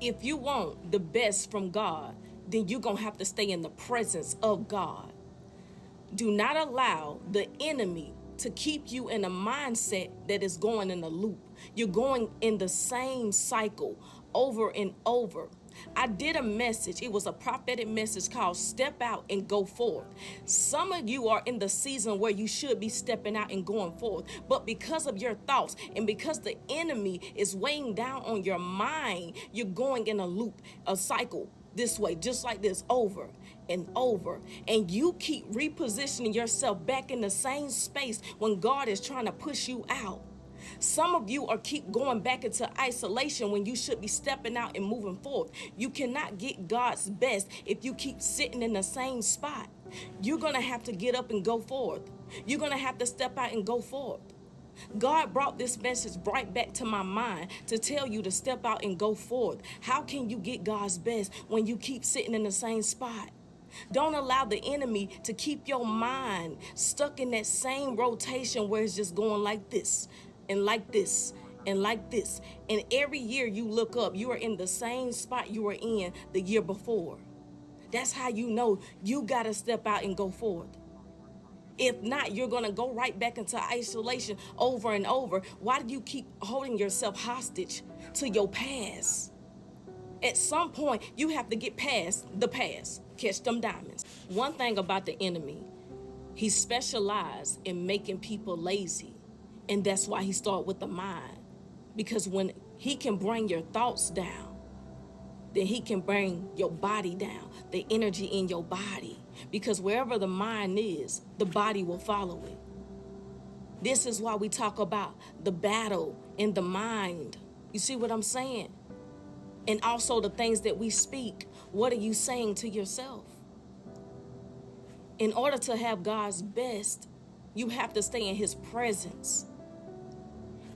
If you want the best from God, then you're going to have to stay in the presence of God. Do not allow the enemy to keep you in a mindset that is going in a loop. You're going in the same cycle over and over. I did a message. It was a prophetic message called Step Out and Go Forth. Some of you are in the season where you should be stepping out and going forth. But because of your thoughts and because the enemy is weighing down on your mind, you're going in a loop, a cycle. This way, just like this, over and over. And you keep repositioning yourself back in the same space when God is trying to push you out. Some of you are keep going back into isolation when you should be stepping out and moving forward. You cannot get God's best if you keep sitting in the same spot. You're going to have to get up and go forward. You're going to have to step out and go forward. God brought this message right back to my mind to tell you to step out and go forward. How can you get God's best when you keep sitting in the same spot? Don't allow the enemy to keep your mind stuck in that same rotation where it's just going like this and like this and like this. And every year you look up, you are in the same spot you were in the year before. That's how you know you got to step out and go forward. If not, you're going to go right back into isolation over and over. Why do you keep holding yourself hostage to your past? At some point, you have to get past the past. Catch them diamonds. One thing about the enemy, he specializes in making people lazy. And that's why he started with the mind. Because when he can bring your thoughts down, then he can bring your body down, the energy in your body. Because wherever the mind is, the body will follow it. This is why we talk about the battle in the mind. You see what I'm saying? And also the things that we speak. What are you saying to yourself? In order to have God's best, you have to stay in his presence.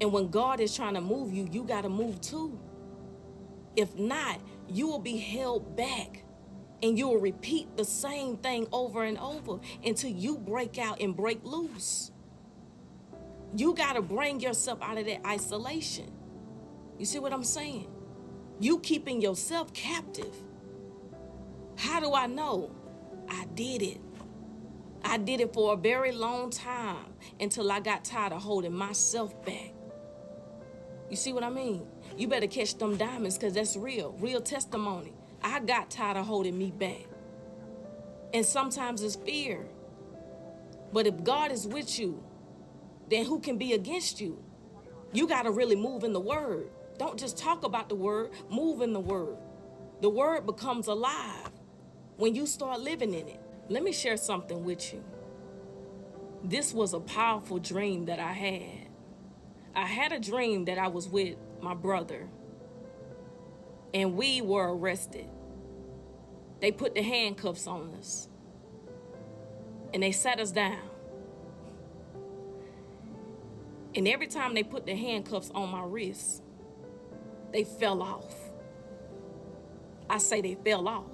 And when God is trying to move you, you got to move too. If not, you will be held back. And you will repeat the same thing over and over until you break out and break loose. You got to bring yourself out of that isolation. You see what I'm saying? You keeping yourself captive. How do I know? I did it. I did it for a very long time until I got tired of holding myself back. You see what I mean? You better catch them diamonds because that's real testimony. I got tired of holding me back. And sometimes it's fear. But if God is with you, then who can be against you? You got to really move in the word. Don't just talk about the word, move in the word. The word becomes alive when you start living in it. Let me share something with you. This was a powerful dream that I had. I had a dream that I was with my brother. And we were arrested. They put the handcuffs on us. And they sat us down. And every time they put the handcuffs on my wrists, they fell off. I say they fell off.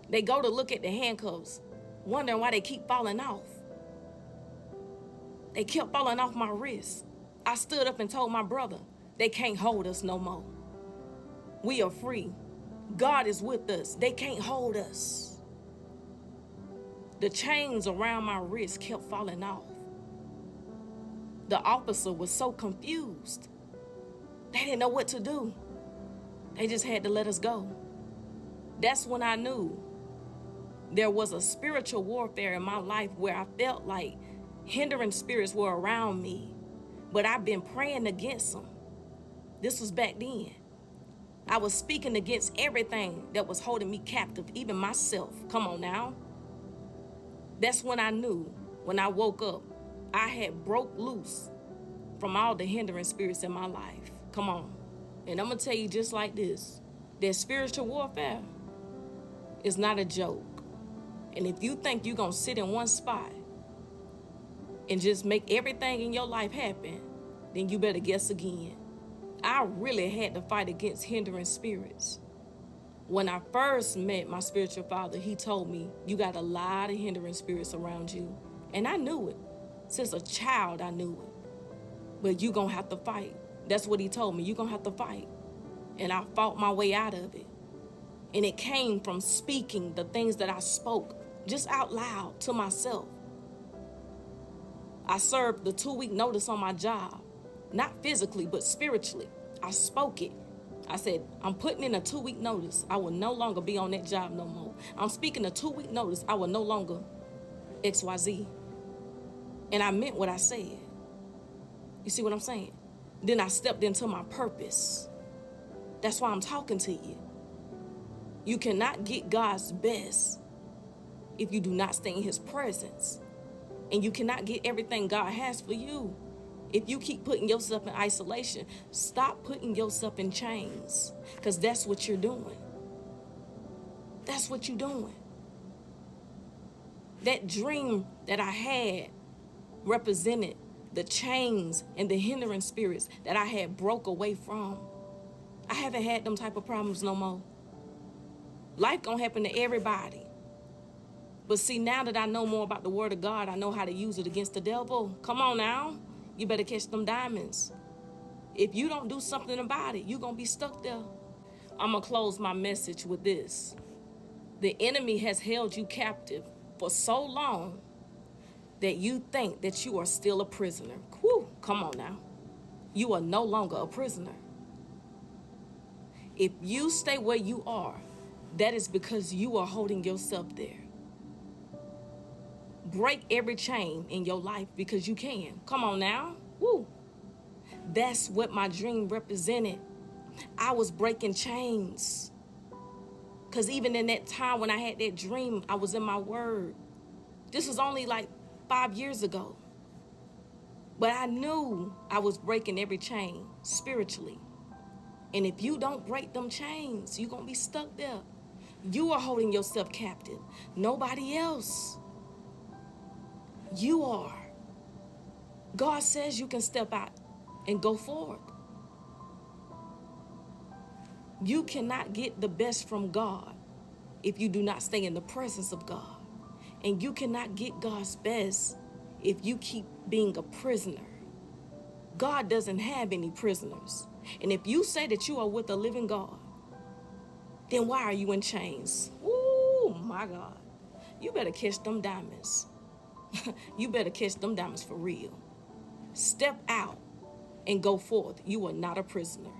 They go to look at the handcuffs, wondering why they keep falling off. They kept falling off my wrist. I stood up and told my brother, they can't hold us no more. We are free. God is with us. They can't hold us. The chains around my wrist kept falling off. The officer was so confused. They didn't know what to do. They just had to let us go. That's when I knew there was a spiritual warfare in my life where I felt like hindering spirits were around me, but I've been praying against them. This was back then. I was speaking against everything that was holding me captive, even myself. Come on now. That's when I knew, when I woke up, I had broke loose from all the hindering spirits in my life. Come on. And I'm going to tell you just like this, that spiritual warfare is not a joke. And if you think you're going to sit in one spot and just make everything in your life happen, then you better guess again. I really had to fight against hindering spirits. When I first met my spiritual father, he told me, you got a lot of hindering spirits around you. And I knew it. Since a child, I knew it. But you going to have to fight. That's what he told me. You're going to have to fight. And I fought my way out of it. And it came from speaking the things that I spoke just out loud to myself. I served the 2-week notice on my job, not physically, but spiritually. I spoke it. I said, I'm putting in a 2-week notice. I will no longer be on that job no more. I'm speaking a 2-week notice. I will no longer XYZ. And I meant what I said. You see what I'm saying? Then I stepped into my purpose. That's why I'm talking to you. You cannot get God's best if you do not stay in his presence. And you cannot get everything God has for you if you keep putting yourself in isolation. Stop putting yourself in chains, because that's what you're doing. That's what you're doing. That dream that I had represented the chains and the hindering spirits that I had broke away from. I haven't had them type of problems no more. Life gonna happen to everybody. But see, now that I know more about the word of God, I know how to use it against the devil. Come on now. You better catch them diamonds. If you don't do something about it, you're gonna be stuck there. I'm gonna close my message with this. The enemy has held you captive for so long that you think that you are still a prisoner. Whew, come on now. You are no longer a prisoner. If you stay where you are, that is because you are holding yourself there. Break every chain in your life because you can. Come on now. Woo. That's what my dream represented. I was breaking chains. Because even in that time when I had that dream, I was in my word. This was only like 5 years ago. But I knew I was breaking every chain spiritually. And if you don't break them chains, you're going to be stuck there. You are holding yourself captive. Nobody else. You are. God says you can step out and go forward. You cannot get the best from God if you do not stay in the presence of God. And you cannot get God's best if you keep being a prisoner. God doesn't have any prisoners. And if you say that you are with the living God, then why are you in chains? Ooh, my God. You better catch them diamonds. You better catch them diamonds for real. Step out and go forth. You are not a prisoner.